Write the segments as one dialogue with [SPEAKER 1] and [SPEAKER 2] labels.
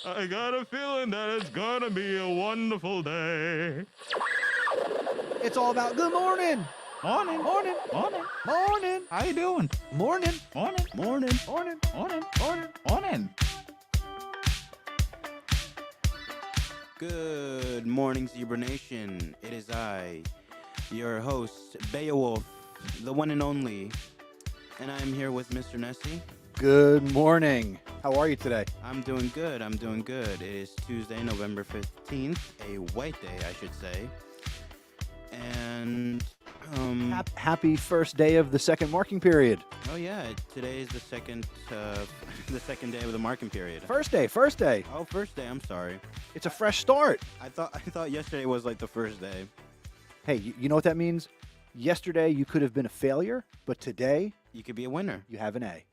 [SPEAKER 1] I got a feeling that it's gonna be a wonderful day.
[SPEAKER 2] It's all about good morning.
[SPEAKER 1] Morning.
[SPEAKER 2] Morning.
[SPEAKER 1] Morning.
[SPEAKER 2] Morning.
[SPEAKER 1] How you doing?
[SPEAKER 2] Morning.
[SPEAKER 1] Morning.
[SPEAKER 2] Morning. Morning.
[SPEAKER 1] Morning.
[SPEAKER 2] Morning.
[SPEAKER 1] Morning.
[SPEAKER 3] Good morning, Zebra Nation. It is I, your host, Beowulf, the one and only, and I am here with Mr. Nesi.
[SPEAKER 2] Good morning. How are you today?
[SPEAKER 3] I'm doing good. It is Tuesday, November 15th, a white day, I should say. And,
[SPEAKER 2] Happy first day of the second marking period.
[SPEAKER 3] oh yeah, today is the second day of the marking period.
[SPEAKER 2] First day.
[SPEAKER 3] Oh, first day, I'm sorry.
[SPEAKER 2] It's a fresh start.
[SPEAKER 3] I thought yesterday was like the first day.
[SPEAKER 2] Hey, you know what that means? Yesterday you could have been a failure, but today
[SPEAKER 3] You could be a winner.
[SPEAKER 2] you have an A.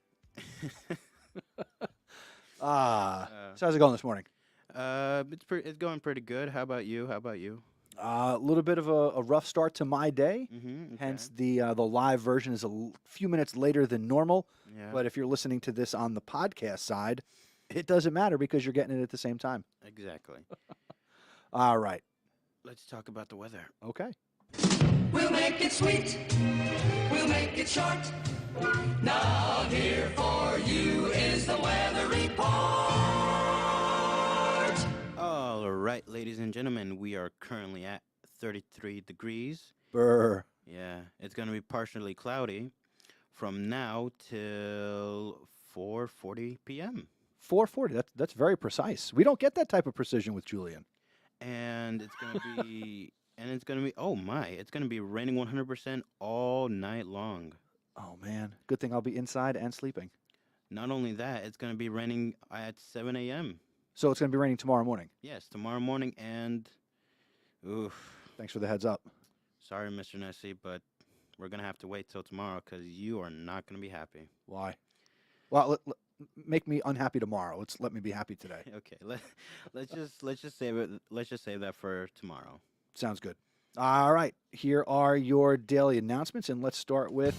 [SPEAKER 2] So how's it going this morning?
[SPEAKER 3] It's going pretty good. How about you?
[SPEAKER 2] A little bit of a rough start to my day.
[SPEAKER 3] Mm-hmm.
[SPEAKER 2] Hence the live version is few minutes later than normal.
[SPEAKER 3] Yeah.
[SPEAKER 2] But if you're listening to this on the podcast side, it doesn't matter because you're getting it at the same time.
[SPEAKER 3] Exactly.
[SPEAKER 2] All right.
[SPEAKER 3] Let's talk about the weather.
[SPEAKER 2] Okay.
[SPEAKER 4] We'll make it sweet. We'll make it short. Now here for you is the weather report.
[SPEAKER 3] All right, ladies and gentlemen, we are currently at 33 degrees.
[SPEAKER 2] Brr.
[SPEAKER 3] Yeah, it's going to be partially cloudy from now till 4:40 p.m.
[SPEAKER 2] 440. That's very precise. We don't get that type of precision with Julian.
[SPEAKER 3] And it's going to be it's going to be raining 100% all night long.
[SPEAKER 2] Oh man, good thing I'll be inside and sleeping.
[SPEAKER 3] Not only that, it's going to be raining at 7 a.m.
[SPEAKER 2] So it's going to be raining tomorrow morning.
[SPEAKER 3] Yes, tomorrow morning, and oof.
[SPEAKER 2] Thanks for the heads up.
[SPEAKER 3] Sorry, Mr. Nesi, but we're going to have to wait till tomorrow because you are not going to be happy.
[SPEAKER 2] Why? Well, make me unhappy tomorrow. Let me be happy today.
[SPEAKER 3] Okay, let's just save it. Let's just save that for tomorrow.
[SPEAKER 2] Sounds good. All right, here are your daily announcements, and let's start with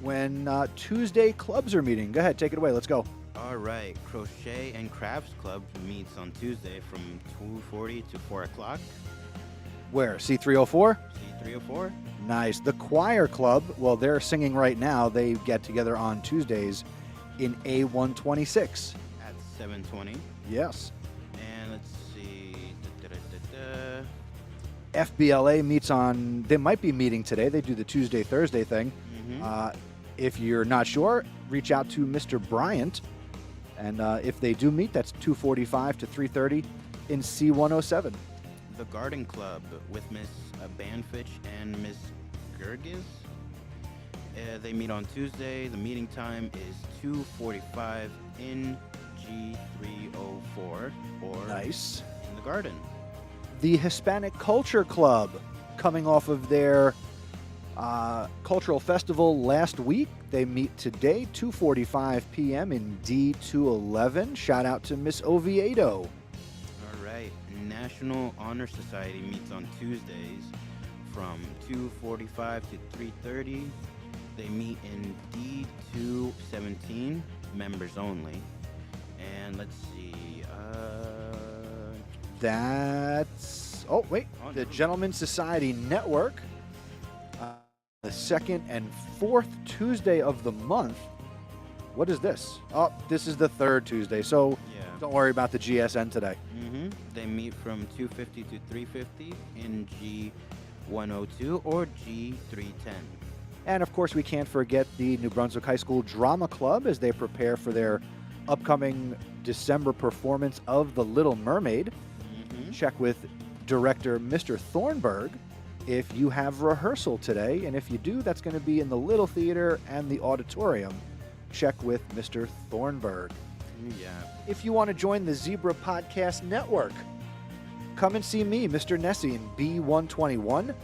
[SPEAKER 2] when Tuesday clubs are meeting. Go ahead, take it away. Let's go.
[SPEAKER 3] All right, Crochet and Crafts Club meets on Tuesday from 2:40 to 4 o'clock.
[SPEAKER 2] Where? C304?
[SPEAKER 3] C304.
[SPEAKER 2] Nice. The Choir Club, well, they're singing right now. They get together on Tuesdays in A126.
[SPEAKER 3] At 7:20.
[SPEAKER 2] Yes.
[SPEAKER 3] And let's see.
[SPEAKER 2] FBLA meets on, they might be meeting today. They do the Tuesday, Thursday thing.
[SPEAKER 3] Mm-hmm.
[SPEAKER 2] If you're not sure, reach out to Mr. Bryant. And if they do meet, that's 2:45 to 3:30 in C107.
[SPEAKER 3] The Garden Club with Miss Banfitch and Miss Gergis. They meet on Tuesday. The meeting time is 2:45 in G304 or
[SPEAKER 2] Nice.
[SPEAKER 3] in the garden.
[SPEAKER 2] The Hispanic Culture Club, coming off of their cultural festival last week. They meet today, 2:45 p.m. in D211. Shout out to Miss Oviedo.
[SPEAKER 3] All right. National Honor Society meets on Tuesdays from 2:45 to 3:30. They meet in D217, members only. And let's see.
[SPEAKER 2] That's, oh, wait,
[SPEAKER 3] Oh,
[SPEAKER 2] the
[SPEAKER 3] no.
[SPEAKER 2] Gentlemen's Society Network. The second and fourth Tuesday of the month. What is this? Oh, this is the third Tuesday, so
[SPEAKER 3] Yeah.
[SPEAKER 2] don't worry about the GSN today.
[SPEAKER 3] Mm-hmm. They meet from 2:50 to 3:50 in G102 or G310.
[SPEAKER 2] And of course, we can't forget the New Brunswick High School Drama Club as they prepare for their upcoming December performance of The Little Mermaid.
[SPEAKER 3] Mm-hmm.
[SPEAKER 2] Check with director Mr. Thornburg if you have rehearsal today. And if you do, that's going to be in the Little Theater and the auditorium. Check with Mr. Thornburg.
[SPEAKER 3] Yeah.
[SPEAKER 2] If you want to join the Zebra Podcast Network, come and see me, Mr. Nesi, in B121.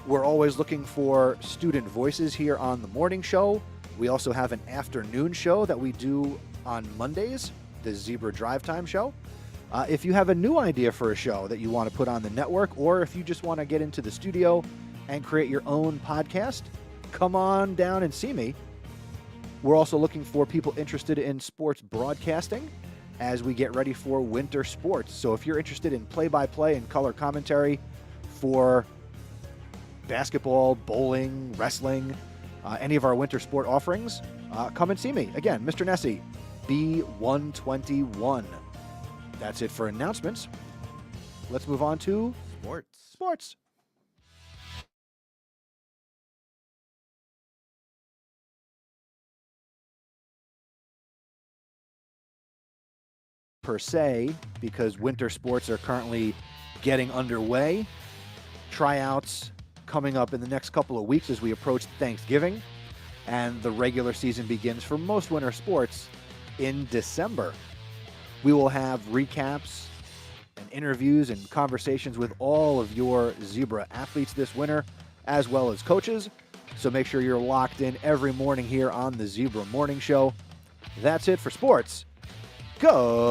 [SPEAKER 2] We're always looking for student voices here on the morning show. We also have an afternoon show that we do on Mondays, the Zebra Drive Time show. If you have a new idea for a show that you want to put on the network, or if you just want to get into the studio and create your own podcast, come on down and see me. We're also looking for people interested in sports broadcasting. as we get ready for winter sports. So if you're interested in play-by-play and color commentary for basketball, bowling, wrestling, any of our winter sport offerings, come and see me. Again, Mr. Nesi, B121. That's it for announcements. Let's move on to sports. Per se, because winter sports are currently getting underway. Tryouts coming up in the next couple of weeks as we approach Thanksgiving, and the regular season begins for most winter sports in December. We will have recaps and interviews and conversations with all of your Zebra athletes this winter, as well as coaches. So make sure you're locked in every morning here on the Zebra Morning Show. That's it for sports. Go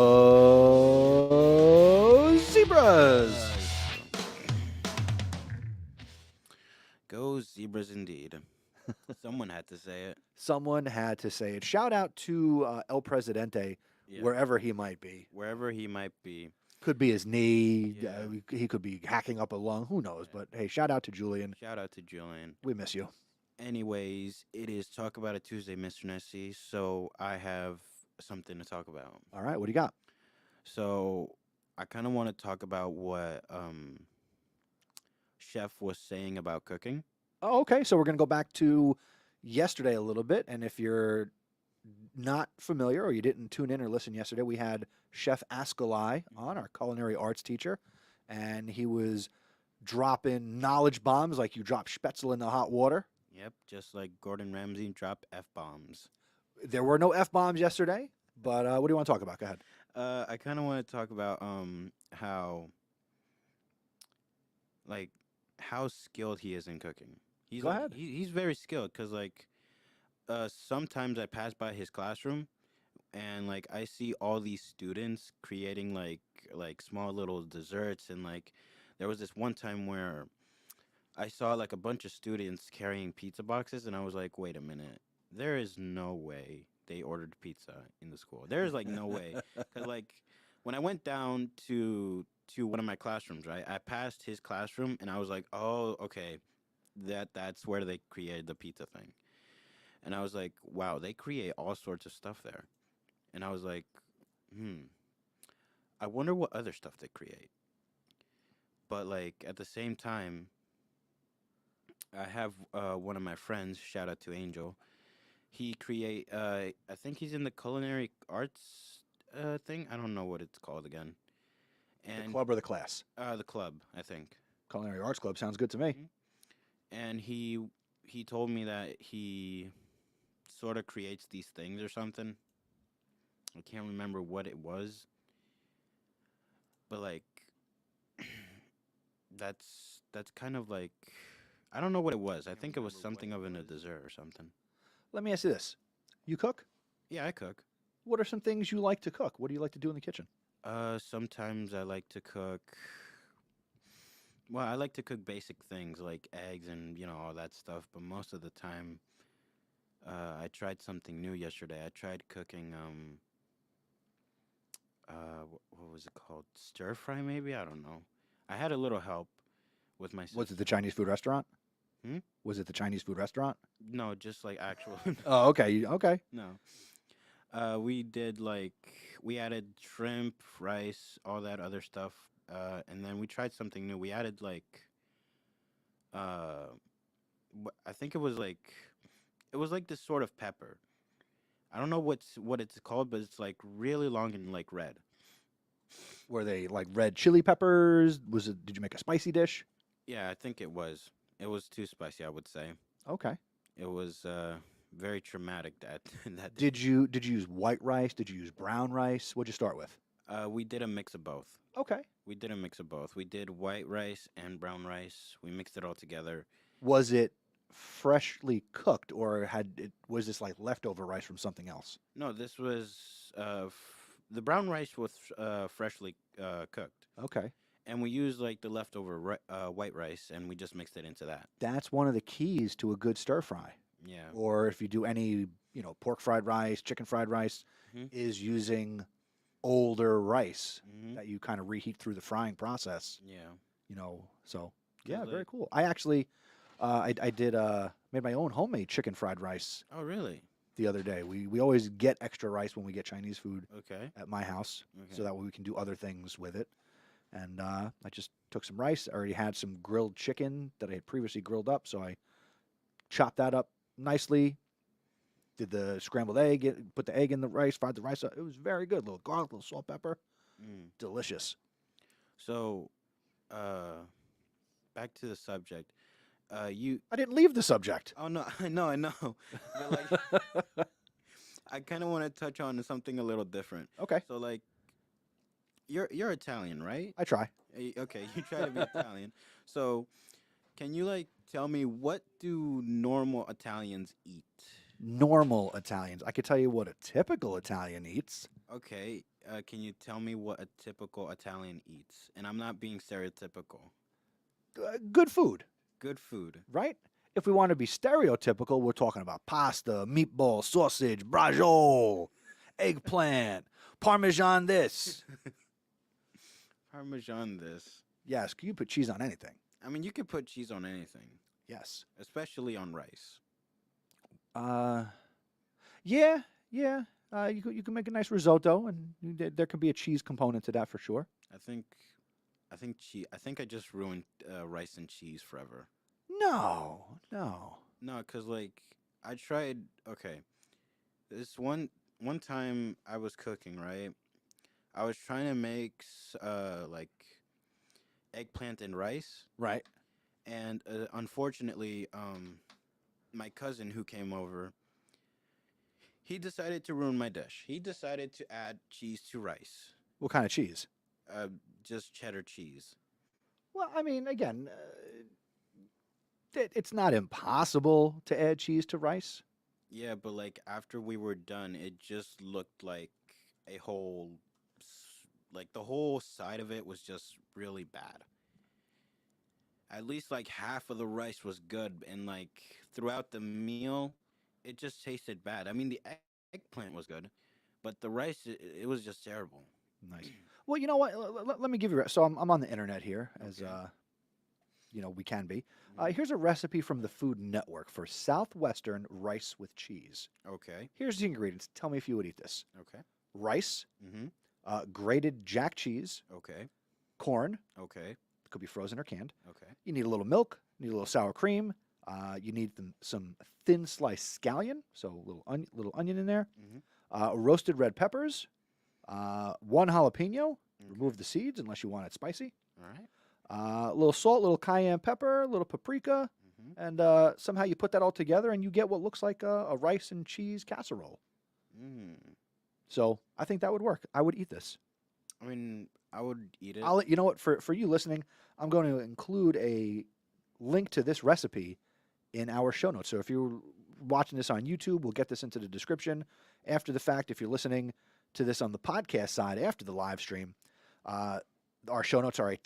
[SPEAKER 2] Zebras!
[SPEAKER 3] Go Zebras indeed. Someone had to say it.
[SPEAKER 2] Someone had to say it. Shout out to El Presidente,
[SPEAKER 3] Yeah.
[SPEAKER 2] wherever he might be.
[SPEAKER 3] Wherever he might be.
[SPEAKER 2] Could be his knee.
[SPEAKER 3] Yeah.
[SPEAKER 2] He could be hacking up a lung. Who knows? But hey, shout out to Julian.
[SPEAKER 3] Shout out to Julian.
[SPEAKER 2] We miss you.
[SPEAKER 3] Anyways, it is Talk About It Tuesday, Mr. Nesi, so I have something to talk about.
[SPEAKER 2] All right, what do you got?
[SPEAKER 3] So I kind of want to talk about what Chef was saying about cooking.
[SPEAKER 2] Oh, okay. So we're going to go back to yesterday a little bit. And if you're not familiar or you didn't tune in or listen yesterday, we had Chef Ascalai on, our culinary arts teacher, and he was dropping knowledge bombs like you drop Spätzle in the hot water.
[SPEAKER 3] Yep, just like Gordon Ramsay dropped F-bombs.
[SPEAKER 2] There were no F-bombs yesterday, but what do you want to talk about? Go ahead.
[SPEAKER 3] I kind of want to talk about how skilled he is in cooking.
[SPEAKER 2] Go ahead.
[SPEAKER 3] He's very skilled because sometimes I pass by his classroom and like I see all these students creating like small little desserts, and like there was this one time where I saw like a bunch of students carrying pizza boxes, and I was like, wait a minute, there is no way they ordered pizza in the school. There's like no way, because like when I went down to one of my classrooms, right, I passed his classroom and I was like, oh, okay, that's where they created the pizza thing. And I was like, wow, they create all sorts of stuff there. And I was like, I wonder what other stuff they create. But like at the same time, I have one of my friends, shout out to Angel. He I think he's in the culinary arts thing. I don't know what it's called again. And
[SPEAKER 2] The club or the class?
[SPEAKER 3] the club, I think.
[SPEAKER 2] Culinary Arts Club sounds good to me.
[SPEAKER 3] And he told me that he sort of creates these things or something. I can't remember what it was. But like that's kind of like, I don't know what it was. I think it was something of a dessert or something.
[SPEAKER 2] Let me ask you this. You cook?
[SPEAKER 3] Yeah, I cook.
[SPEAKER 2] What are some things you like to cook? What do you like to do in the kitchen?
[SPEAKER 3] Sometimes I like to cook. Well, I like to cook basic things like eggs and, all that stuff. But most of the time, I tried something new yesterday. I tried cooking, what was it called? Stir fry, maybe? I don't know. I had a little help with my sister.
[SPEAKER 2] Was it the Chinese food restaurant?
[SPEAKER 3] Hmm?
[SPEAKER 2] Was it the Chinese food restaurant?
[SPEAKER 3] No, just like actual.
[SPEAKER 2] Oh, okay. Okay.
[SPEAKER 3] No. We did we added shrimp, rice, all that other stuff. And then we tried something new. We added I think it was like this sort of pepper. I don't know what it's called, but it's like really long and like red.
[SPEAKER 2] Were they like red chili peppers? Did you make a spicy dish?
[SPEAKER 3] Yeah, I think it was. It was too spicy, I would say.
[SPEAKER 2] Okay.
[SPEAKER 3] It was very traumatic that that
[SPEAKER 2] Did you use white rice? Did you use brown rice? What'd you start with?
[SPEAKER 3] we did a mix of both.
[SPEAKER 2] Okay.
[SPEAKER 3] We did a mix of both. We did white rice and brown rice. We mixed it all together.
[SPEAKER 2] Was it freshly cooked, or was this like leftover rice from something else?
[SPEAKER 3] No, this was the brown rice was freshly cooked,
[SPEAKER 2] Okay.
[SPEAKER 3] and we used like the leftover white rice, and we just mixed it into that.
[SPEAKER 2] That's one of the keys to a good stir fry.
[SPEAKER 3] Yeah.
[SPEAKER 2] Or if you do any, pork fried rice, chicken fried rice,
[SPEAKER 3] Mhm.
[SPEAKER 2] is using older rice
[SPEAKER 3] Hmm.
[SPEAKER 2] that you kind of reheat through the frying process.
[SPEAKER 3] Yeah.
[SPEAKER 2] So yeah, very
[SPEAKER 3] like-
[SPEAKER 2] cool. I actually, I did made my own homemade chicken fried rice
[SPEAKER 3] Oh, really?
[SPEAKER 2] the other day. We always get extra rice when we get Chinese food
[SPEAKER 3] Okay.
[SPEAKER 2] at my house,
[SPEAKER 3] Okay.
[SPEAKER 2] so that way we can do other things with it. And I just took some rice. I already had some grilled chicken that I had previously grilled up, so I chopped that up nicely. Did the scrambled egg, put the egg in the rice, fried the rice up. It was very good. Little garlic, little salt, pepper,
[SPEAKER 3] Mm.
[SPEAKER 2] delicious.
[SPEAKER 3] So, back to the subject. You.
[SPEAKER 2] I didn't leave the subject.
[SPEAKER 3] Oh no, I know. But like, I kind of want to touch on something a little different.
[SPEAKER 2] Okay,
[SPEAKER 3] So like, you're Italian, right?
[SPEAKER 2] I try.
[SPEAKER 3] Okay, you try to be Italian. So, can you like tell me what do normal Italians eat?
[SPEAKER 2] Normal Italians. I could tell you what a typical Italian eats.
[SPEAKER 3] Okay, can you tell me what a typical Italian eats? And I'm not being stereotypical.
[SPEAKER 2] Good food,
[SPEAKER 3] Good food.
[SPEAKER 2] right? If we want to be stereotypical, we're talking about pasta, meatball, sausage, braciole, eggplant, parmesan this.
[SPEAKER 3] Parmesan this.
[SPEAKER 2] Yes, you put cheese on anything.
[SPEAKER 3] I mean, you can put cheese on anything,
[SPEAKER 2] Yes.
[SPEAKER 3] especially on rice.
[SPEAKER 2] Yeah. You can make a nice risotto, and there could be a cheese component to that for sure.
[SPEAKER 3] I think cheese. I think I just ruined rice and cheese forever.
[SPEAKER 2] No.
[SPEAKER 3] No, cause like I tried. Okay, this one time I was cooking, right? I was trying to make like eggplant and rice,
[SPEAKER 2] Right.
[SPEAKER 3] and unfortunately, my cousin who came over, he decided to ruin my dish. He decided to add cheese to rice,
[SPEAKER 2] What kind of cheese?
[SPEAKER 3] uh, just cheddar cheese.
[SPEAKER 2] Well, I mean, again, it's not impossible to add cheese to rice.
[SPEAKER 3] Yeah, but like after we were done, it just looked like a whole, like the whole side of it was just really bad. At least like half of the rice was good, and like throughout the meal, it just tasted bad. I mean, the eggplant was good, but the rice, it was just terrible.
[SPEAKER 2] Nice. Well, you know what? Let me give you. So I'm on the internet here, as
[SPEAKER 3] Okay.
[SPEAKER 2] we can be.
[SPEAKER 3] Mhm.
[SPEAKER 2] Here's a recipe from the Food Network for Southwestern rice with cheese.
[SPEAKER 3] Okay.
[SPEAKER 2] Here's the ingredients. Tell me if you would eat this:
[SPEAKER 3] Okay.
[SPEAKER 2] rice,
[SPEAKER 3] Mm-hmm.
[SPEAKER 2] grated jack cheese,
[SPEAKER 3] Okay.
[SPEAKER 2] corn.
[SPEAKER 3] Okay.
[SPEAKER 2] Could be frozen or canned.
[SPEAKER 3] Okay.
[SPEAKER 2] You need a little milk. You need a little sour cream. You need some thin sliced scallion, so a little onion in there.
[SPEAKER 3] Mm-hmm.
[SPEAKER 2] Roasted red peppers. One jalapeno.
[SPEAKER 3] Okay.
[SPEAKER 2] Remove the seeds unless you want it spicy.
[SPEAKER 3] All right.
[SPEAKER 2] A little salt, little cayenne pepper, a little paprika,
[SPEAKER 3] Mm-hmm.
[SPEAKER 2] and somehow you put that all together and you get what looks like a rice and cheese casserole.
[SPEAKER 3] Mm.
[SPEAKER 2] So I think that would work. I would eat this.
[SPEAKER 3] I mean, I would eat it.
[SPEAKER 2] You know what? For you listening, I'm going to include a link to this recipe in our show notes. So if you're watching this on YouTube, we'll get this into the description after the fact. If you're listening to this on the podcast side after the live stream, our show notes are a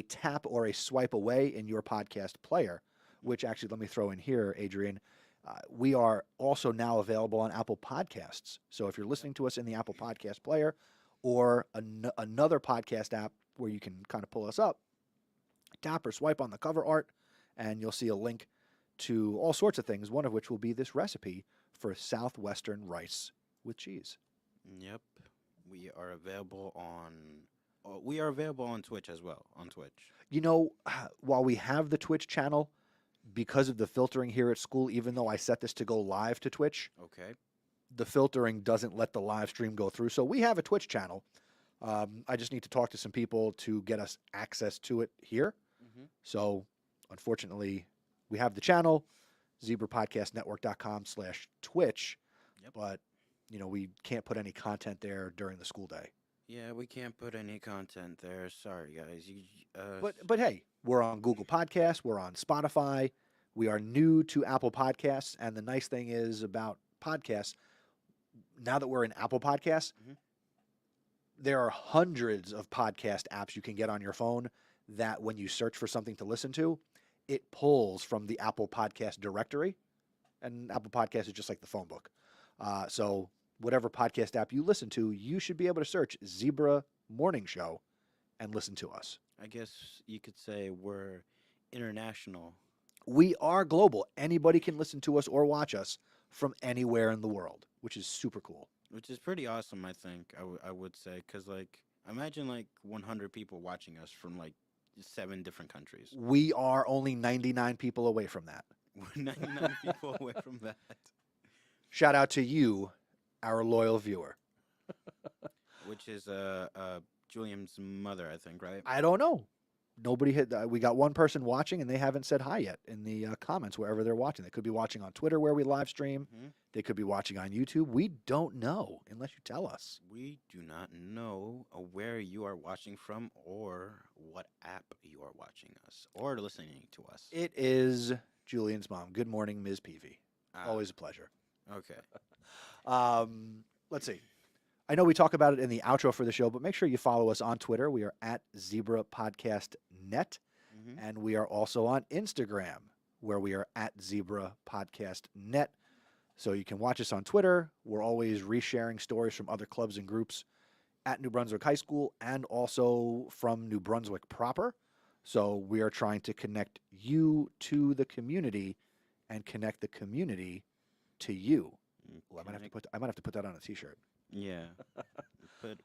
[SPEAKER 2] tap or a swipe away in your podcast player, which actually, let me throw in here, Adrian. We are also now available on Apple Podcasts. So if you're listening to us in the Apple Podcast player or another podcast app where you can kind of pull us up, tap or swipe on the cover art, and you'll see a link to all sorts of things, one of which will be this recipe for Southwestern rice with cheese.
[SPEAKER 3] Yep. We are available on. We are available on Twitch as well. On Twitch.
[SPEAKER 2] You know, while we have the Twitch channel, because of the filtering here at school, even though I set this to go live to Twitch,
[SPEAKER 3] Okay.
[SPEAKER 2] the filtering doesn't let the live stream go through. So we have a Twitch channel. I just need to talk to some people to get us access to it here.
[SPEAKER 3] Mm-hmm.
[SPEAKER 2] So unfortunately, we have the channel, zebrapodcastnetwork.com/Twitch,
[SPEAKER 3] Yep.
[SPEAKER 2] but we can't put any content there during the school day.
[SPEAKER 3] Yeah, we can't put any content there. Sorry, guys.
[SPEAKER 2] But hey, we're on Google Podcasts, we're on Spotify, we are new to Apple Podcasts, and the nice thing is about podcasts, now that we're in Apple Podcasts,
[SPEAKER 3] Mhm.
[SPEAKER 2] there are hundreds of podcast apps you can get on your phone that when you search for something to listen to, it pulls from the Apple Podcast directory, and Apple Podcast is just like the phone book. So whatever podcast app you listen to, you should be able to search Zebra Morning Show and listen to us.
[SPEAKER 3] I guess you could say we're international.
[SPEAKER 2] We are global. Anybody can listen to us or watch us from anywhere in the world, which is super cool.
[SPEAKER 3] Which is pretty awesome, I think, I would say. Because, like, imagine, like, 100 people watching us from, like, 7 different countries.
[SPEAKER 2] We are only 99 people away from that.
[SPEAKER 3] We're 99 people away from that.
[SPEAKER 2] Shout out to you, our loyal viewer.
[SPEAKER 3] Which is Julian's mother, I think, right?
[SPEAKER 2] I don't know. Nobody hit. We got one person watching, and they haven't said hi yet in the comments wherever they're watching. They could be watching on Twitter where we live stream.
[SPEAKER 3] Mhm.
[SPEAKER 2] They could be watching on YouTube. We don't know unless you tell us.
[SPEAKER 3] We do not know where you are watching from or what app you are watching us or listening to us.
[SPEAKER 2] It is Julian's mom. Good morning, Ms. Peavy.
[SPEAKER 3] Ah,
[SPEAKER 2] Always a pleasure.
[SPEAKER 3] okay.
[SPEAKER 2] Let's see. I know we talk about it in the outro for the show, but make sure you follow us on Twitter. We are at Zebra Podcast Net,
[SPEAKER 3] Mhm.
[SPEAKER 2] and we are also on Instagram, where we are at Zebra Podcast Net. So you can watch us on Twitter. We're always resharing stories from other clubs and groups at New Brunswick High School and also from New Brunswick proper. So we are trying to connect you to the community and connect the community to you. Well, I might have to put that on a T-shirt.
[SPEAKER 3] Yeah.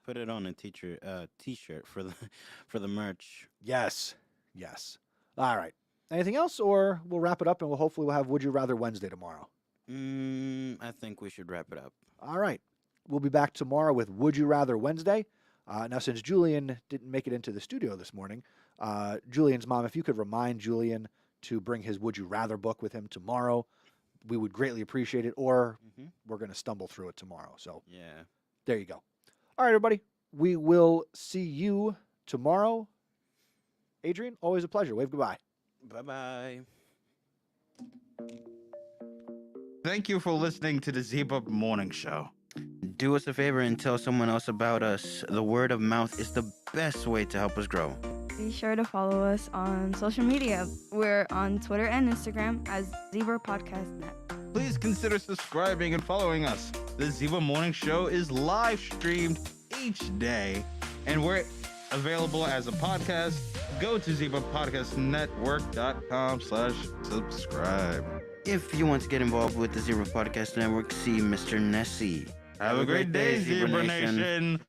[SPEAKER 3] put it on a t-shirt for the merch.
[SPEAKER 2] Yes. All right. Anything else, or we'll wrap it up and we'll hopefully have Would You Rather Wednesday tomorrow.
[SPEAKER 3] I think we should wrap it up.
[SPEAKER 2] All right. We'll be back tomorrow with Would You Rather Wednesday. Now, since Julian didn't make it into the studio this morning, Julian's mom, if you could remind Julian to bring his Would You Rather book with him tomorrow, we would greatly appreciate it, or
[SPEAKER 3] Mhm.
[SPEAKER 2] we're going to stumble through it tomorrow. So
[SPEAKER 3] Yeah.
[SPEAKER 2] there you go. All right, everybody. We will see you tomorrow. Adrian, always a pleasure. Wave goodbye.
[SPEAKER 3] Bye-bye.
[SPEAKER 1] Thank you for listening to the Zebra Morning Show.
[SPEAKER 3] Do us a favor and tell someone else about us. The word of mouth is the best way to help us grow.
[SPEAKER 5] Be sure to follow us on social media. We're on Twitter and Instagram as Zebra Podcast Net.
[SPEAKER 1] Please consider subscribing and following us. The Zebra Morning Show is live streamed each day, and we're available as a podcast. Go to zebrapodcastnetwork.com/subscribe.
[SPEAKER 3] If you want to get involved with the Zebra Podcast Network, see Mr. Nesi.
[SPEAKER 1] Have a great day, Zebra Nation.